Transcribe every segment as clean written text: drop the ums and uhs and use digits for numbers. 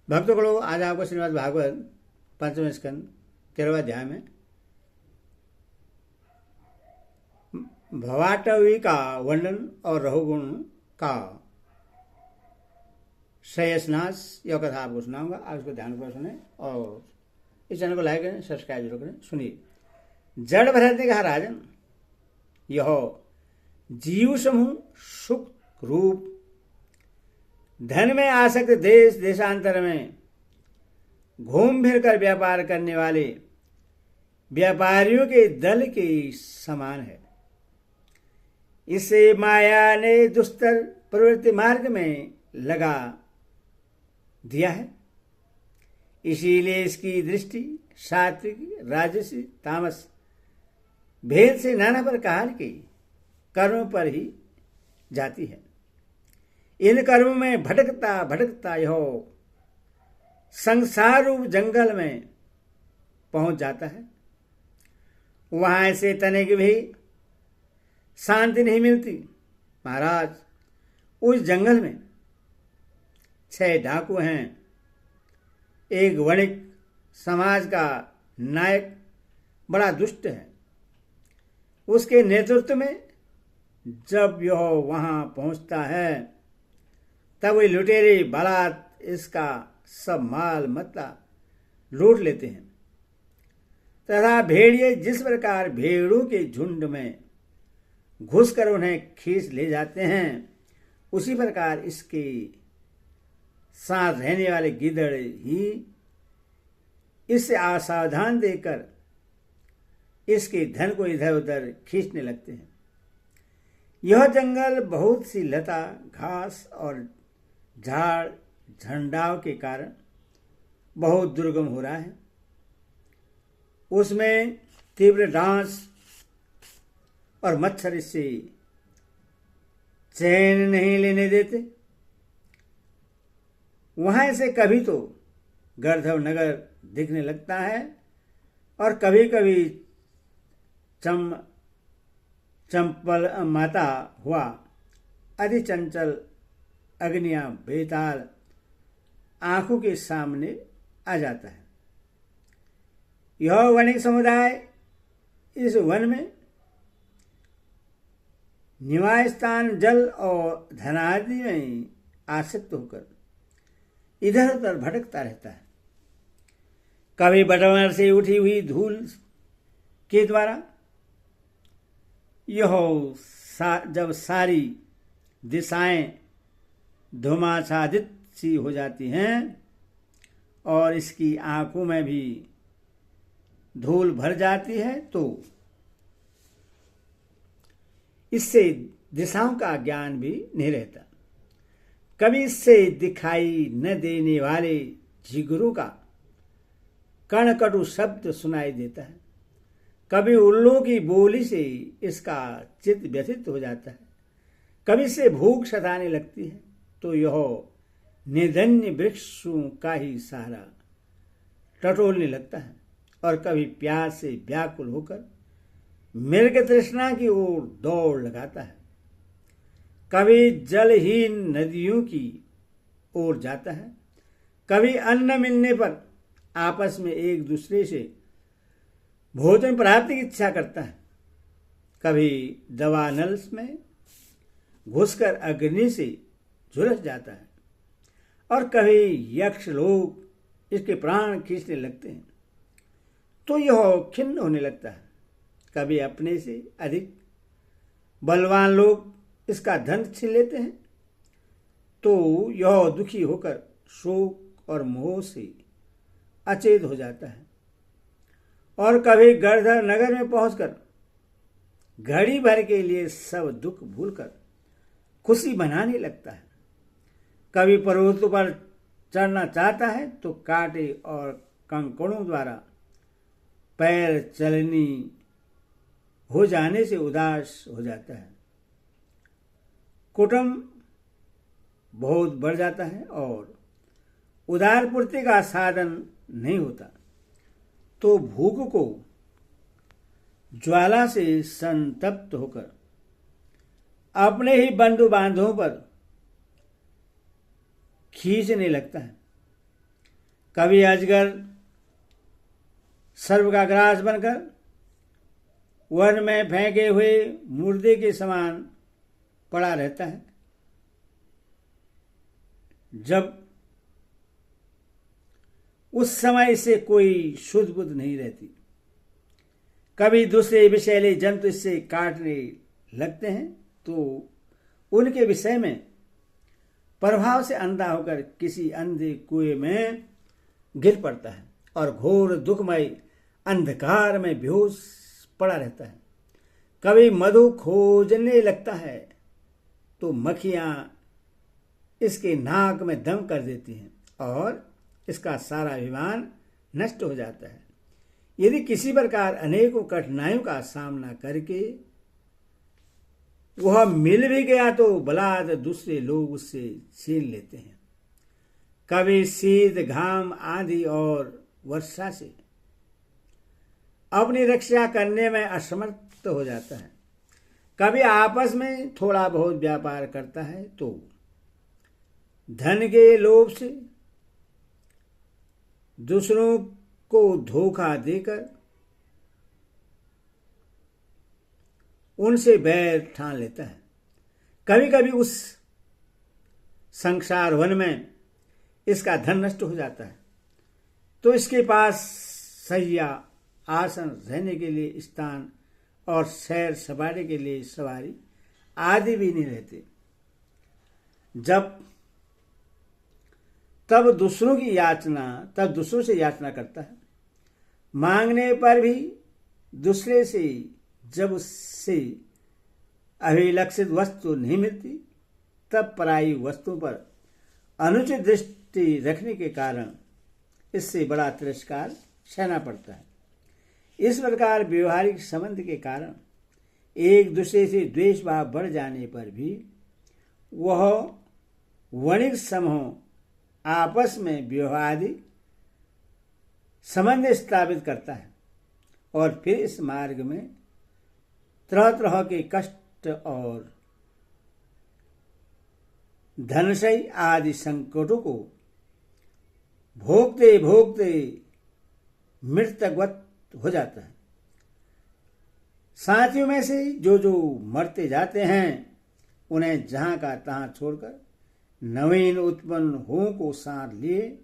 भक्तों, आज आपको श्रीमद् भागवत पंचम स्कंद 13वां अध्याय में भवाटवी का वर्णन और रहुगुण का श्रेयसनाश यह कथा आपको सुनाऊंगा। आप इसको ध्यानपूर्वक सुने और इस चैनल को लाइक करें, सब्सक्राइब जरूर करें। सुनिए। जड़ भरत ने कहा, राजन, यह जीव समूह सुख रूप धन में आसक्त देश देशांतर में घूम फिर कर व्यापार करने वाले व्यापारियों के दल के समान है। इसे माया ने दुस्तर प्रवृत्ति मार्ग में लगा दिया है। इसीलिए इसकी दृष्टि सात्विक, राजसी, तामस भेद से नाना प्रकार के कर्म पर ही जाती है। इन कर्मों में भटकता भटकता यह संसार रूप जंगल में पहुंच जाता है। वहां ऐसे तनिक भी शांति नहीं मिलती। महाराज, उस जंगल में 6 डाकू हैं। एक वणिक समाज का नायक बड़ा दुष्ट है। उसके नेतृत्व में जब यह वहां पहुंचता है तब वे लुटेरे बारात इसका सब माल मत्ता लूट लेते हैं तथा भेड़िए जिस प्रकार भेड़ों के झुंड में घुसकर उन्हें खींच ले जाते हैं, उसी प्रकार इसके साथ रहने वाले गिदड़ ही इससे असावधान देकर इसके धन को इधर उधर खींचने लगते हैं। यह जंगल बहुत सी लता, घास और झाड़ झंडाव के कारण बहुत दुर्गम हो रहा है। उसमें तीव्र डांस और मच्छर इससे चैन नहीं लेने देते। वहां से कभी तो गर्धव नगर दिखने लगता है और कभी कभी चंपल माता हुआ अति चंचल अग्नियां बेताल आंखों के सामने आ जाता है। यह वणिक समुदाय इस वन में निवास स्थान, जल और धनादि में आसक्त होकर इधर उधर भटकता रहता है। कभी बटवर से उठी हुई धूल के द्वारा यह जब सारी दिशाएं धुमाच्छादित सी हो जाती हैं और इसकी आंखों में भी धूल भर जाती है, तो इससे दिशाओं का ज्ञान भी नहीं रहता। कभी इससे दिखाई न देने वाले झिगुरों का कर्णकटु शब्द सुनाई देता है। कभी उल्लू की बोली से इसका चित्त व्यथित हो जाता है। कभी से भूख सताने लगती है तो यह निधन्य वृक्षों का ही सहारा टटोलने लगता है और कभी प्यास से व्याकुल होकर मृग तृष्णा की ओर दौड़ लगाता है। कभी जलहीन नदियों की ओर जाता है। कभी अन्न मिलने पर आपस में एक दूसरे से भोजन प्राप्ति की इच्छा करता है। कभी दवानल में घुसकर अग्नि से झुलस जाता है और कभी यक्ष लोग इसके प्राण खींचने लगते हैं तो यह खिन्न होने लगता है। कभी अपने से अधिक बलवान लोग इसका धन छीन लेते हैं तो यह दुखी होकर शोक और मोह से अचेत हो जाता है और कभी गर्धर नगर में पहुंचकर घड़ी भर के लिए सब दुख भूलकर खुशी मनाने लगता है। कभी पर्वतों पर चढ़ना चाहता है तो कांटे और कंकड़ों द्वारा पैर चलनी हो जाने से उदास हो जाता है। कुटुंब बहुत बढ़ जाता है और उदार पूर्ति का साधन नहीं होता तो भूख को ज्वाला से संतप्त होकर अपने ही बंधु बांधवों पर खींचने लगता है। कभी अजगर सर्प का ग्रास बनकर वन में फेंके हुए मुर्दे के समान पड़ा रहता है। जब उस समय से कोई शुद्ध बुद्ध नहीं रहती। कभी दूसरे विषैले जंतु इससे काटने लगते हैं तो उनके विषय में प्रभाव से अंधा होकर किसी अंधे कुएं में गिर पड़ता है और घोर दुखमय अंधकार में बेहोश पड़ा रहता है। कभी मधु खोजने लगता है तो मक्खियां इसके नाक में दम कर देती हैं और इसका सारा अभिमान नष्ट हो जाता है। यदि किसी प्रकार अनेकों कठिनाइयों का सामना करके वह मिल भी गया तो बलात् दूसरे लोग उससे छीन लेते हैं। कभी शीत, घाम, आंधी और वर्षा से अपनी रक्षा करने में असमर्थ हो जाता है। कभी आपस में थोड़ा बहुत व्यापार करता है तो धन के लोभ से दूसरों को धोखा देकर उनसे बैर ठान लेता है। कभी कभी उस संसार वन में इसका धन नष्ट हो जाता है तो इसके पास सैया, आसन, रहने के लिए स्थान और सैर सपाटे के लिए सवारी आदि भी नहीं रहते। तब दूसरों से याचना करता है। मांगने पर भी दूसरे से जब उससे अभिलक्षित वस्तु नहीं मिलती तब पराई वस्तुओं पर अनुचित दृष्टि रखने के कारण इससे बड़ा तिरस्कार सहना पड़ता है। इस प्रकार व्यवहारिक संबंध के कारण एक दूसरे से द्वेष भाव बढ़ जाने पर भी वह वणिक समूह आपस में व्यवहारिक संबंध स्थापित करता है और फिर इस मार्ग में तरह तरह के कष्ट और धनशय आदि संकटों को भोगते भोगते मृतकवत हो जाता है। साथियों में से जो मरते जाते हैं उन्हें जहां का तहां छोड़कर नवीन उत्पन्न हो को साथ लिए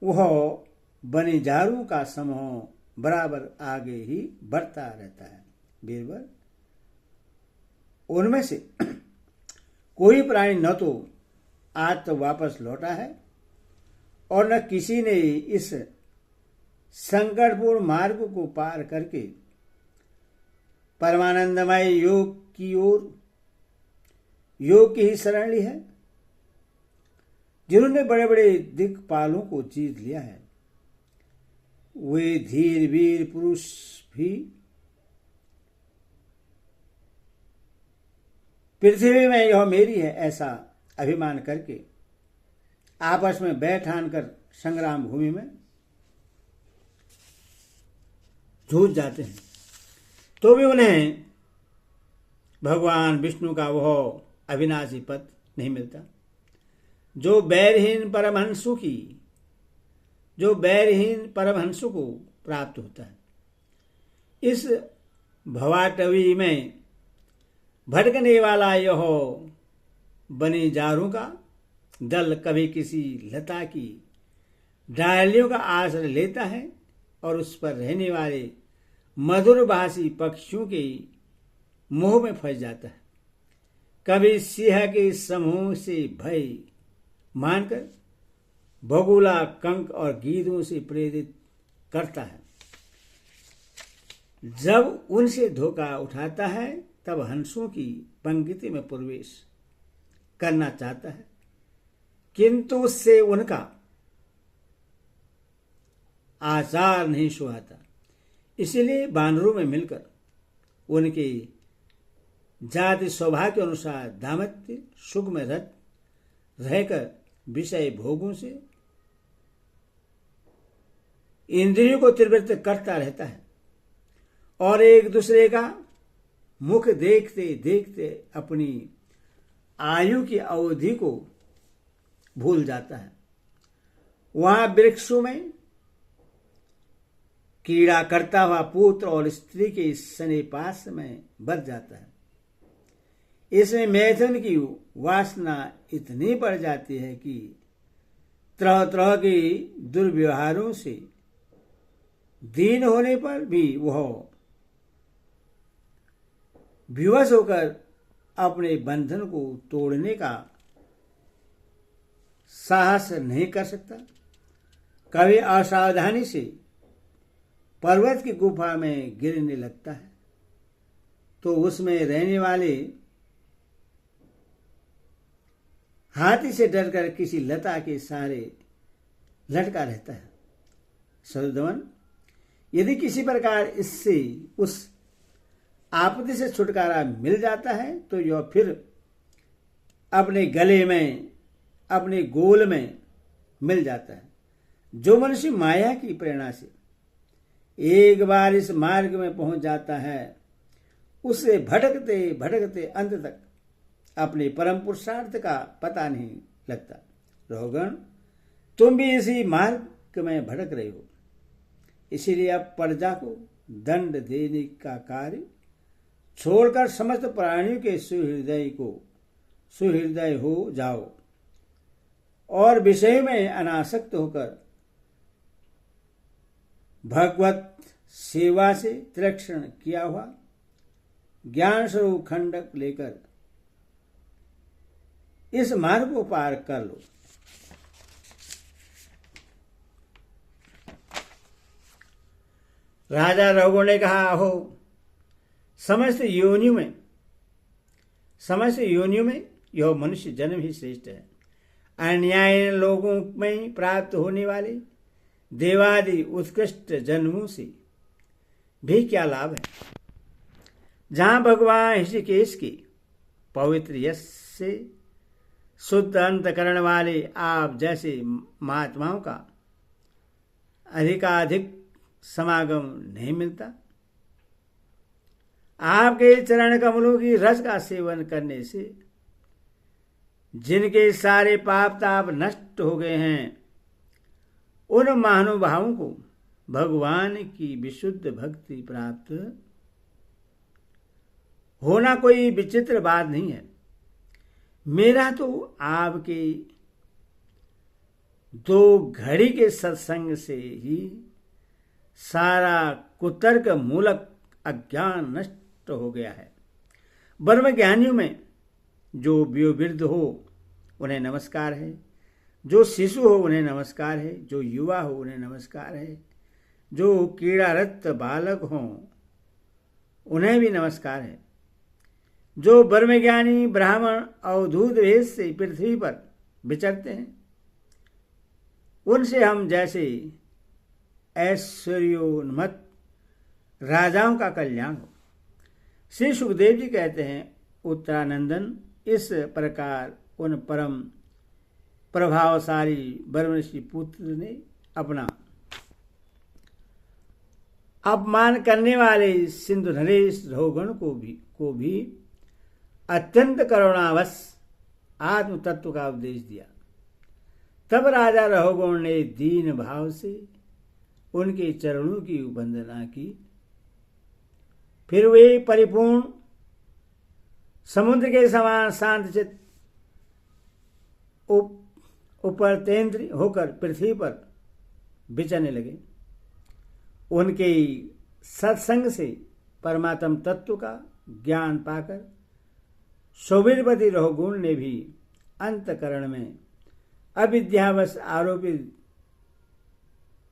वह बनिजारू का समूह बराबर आगे ही बढ़ता रहता है। बीरबल, उनमें से कोई प्राणी न तो आज तक वापस लौटा है और न किसी ने इस संकटपूर्ण मार्ग को पार करके परमानंदमय योग की ही शरण ली है। जिन्होंने बड़े बड़े दिक्पालों को जीत लिया है वे धीर वीर पुरुष भी पृथ्वी में यह मेरी है ऐसा अभिमान करके आपस में बैठान कर संग्राम भूमि में जूझ जाते हैं तो भी उन्हें भगवान विष्णु का वह अविनाशी पद नहीं मिलता जो बैरहीन परमहंसों को प्राप्त होता है। इस भवाटवी में भटकने वाला यह बनिजारों का दल कभी किसी लता की डालियों का आश्रय लेता है और उस पर रहने वाले मधुरभाषी पक्षियों के मोह में फंस जाता है। कभी सिंह के समूह से भय मानकर बगुला, कंक और गीदों से प्रेरित करता है। जब उनसे धोखा उठाता है तब हंसों की पंक्ति में प्रवेश करना चाहता है किंतु उससे उनका आचार नहीं सुहाता। इसलिए बानरों में मिलकर उनके जाति स्वभाव के अनुसार दाम्पत्य सुख में रत रहकर विषय भोगों से इंद्रियों को त्रिवृत्त करता रहता है और एक दूसरे का मुख देखते देखते अपनी आयु की अवधि को भूल जाता है। वहां वृक्षों में कीड़ा करता हुआ पुत्र और स्त्री के सनेपास में बच जाता है। इसमें मैथुन की वासना इतनी बढ़ जाती है कि तरह तरह के दुर्व्यवहारों से दीन होने पर भी वह विवश होकर अपने बंधन को तोड़ने का साहस नहीं कर सकता। कभी असावधानी से पर्वत की गुफा में गिरने लगता है तो उसमें रहने वाले हाथी से डरकर किसी लता के सहारे लटका रहता है। शत्रुध्न, यदि किसी प्रकार इससे उस आपत्ति से छुटकारा मिल जाता है तो यह फिर अपने गले में, अपने गोल में मिल जाता है। जो मनुष्य माया की प्रेरणा से एक बार इस मार्ग में पहुंच जाता है, उससे भटकते भटकते अंत तक अपने परम पुरुषार्थ का पता नहीं लगता। रहोगण, तुम भी इसी मार्ग में भटक रहे हो, इसीलिए अब प्रजा को दंड देने का कार्य छोड़कर समस्त प्राणियों के सुहृदय हो जाओ और विषय में अनासक्त होकर भगवत सेवा से तिरक्षण किया हुआ ज्ञान स्वरूप खंडक लेकर इस मार्ग को पार कर लो। राजा रघु ने कहा, हो समस्त योनियों में यह मनुष्य जन्म ही श्रेष्ठ है। अन्याय लोगों में प्राप्त होने वाले देवादि उत्कृष्ट जन्मों से भी क्या लाभ है। जहां भगवान ऋषिकेश के पवित्र यश से शुद्ध अंतकरण वाले आप जैसे महात्माओं का अधिकाधिक समागम नहीं मिलता। आपके चरण कमलों की रस का सेवन करने से जिनके सारे पाप ताप नष्ट हो गए हैं, उन महानुभावों को भगवान की विशुद्ध भक्ति प्राप्त होना कोई विचित्र बात नहीं है। मेरा तो आपके 2 घड़ी के सत्संग से ही सारा कुतर्क मूलक अज्ञान नष्ट हो गया है। ब्रह्म ज्ञानियों में जो वयोवृद्ध हो उन्हें नमस्कार है, जो शिशु हो उन्हें नमस्कार है, जो युवा हो उन्हें नमस्कार है, जो क्रीड़ारत बालक हों उन्हें भी नमस्कार है। जो ब्रह्मज्ञानी ब्राह्मण अवधूत वेद से पृथ्वी पर विचरते हैं, उनसे हम जैसे ऐश्वर्योन्मत्त राजाओं का कल्याण हो। श्री सुखदेव जी कहते हैं, उत्तरानंदन, इस प्रकार उन परम प्रभावशाली ब्रह्मर्षि पुत्र ने अपना अपमान करने वाले सिंधु नरेश रघुगण को भी अत्यंत करुणावश आत्म तत्व का उपदेश दिया। तब राजा रघुगण ने दीन भाव से उनके चरणों की वंदना की। फिर वे परिपूर्ण समुद्र के समान शांतचित्त उपरतेंद्र होकर पृथ्वी पर विचरने लगे। उनके सत्संग से परमात्म तत्व का ज्ञान पाकर सौवीरपति रघुगुण ने भी अंतकरण में अविद्यावश आरोपित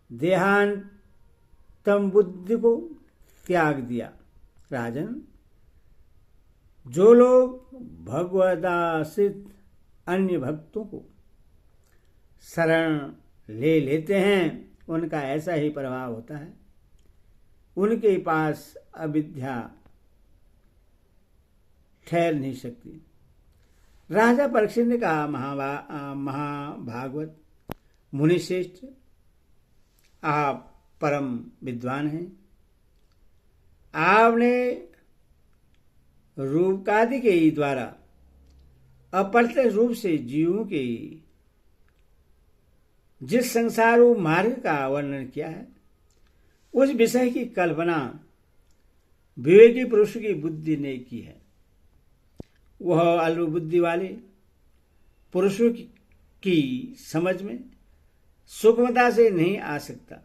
देहांतम बुद्धि को त्याग दिया। राजन, जो लोग भगवदाश्रित अन्य भक्तों को शरण ले लेते हैं, उनका ऐसा ही प्रभाव होता है। उनके पास अविद्या ठहर नहीं सकती। राजा परीक्षित ने कहा, महाभागवत मुनिश्रेष्ठ, आप परम विद्वान हैं। आपने रूपकादि के द्वारा अप्रत्यक्ष रूप से जीवों के जिस संसारू मार्ग का वर्णन किया है उस विषय की कल्पना विवेकी पुरुष की बुद्धि ने की है। वह अल्प बुद्धि वाले पुरुषों की समझ में सूक्ष्मता से नहीं आ सकता।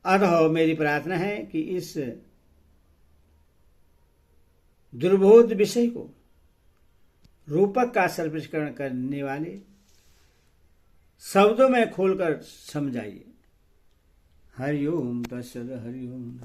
अतः मेरी प्रार्थना है कि इस दुर्बोध विषय को रूपक का स्पष्टीकरण करने वाले शब्दों में खोलकर समझाइए। हरि ओम तत्सत। हरि ओम।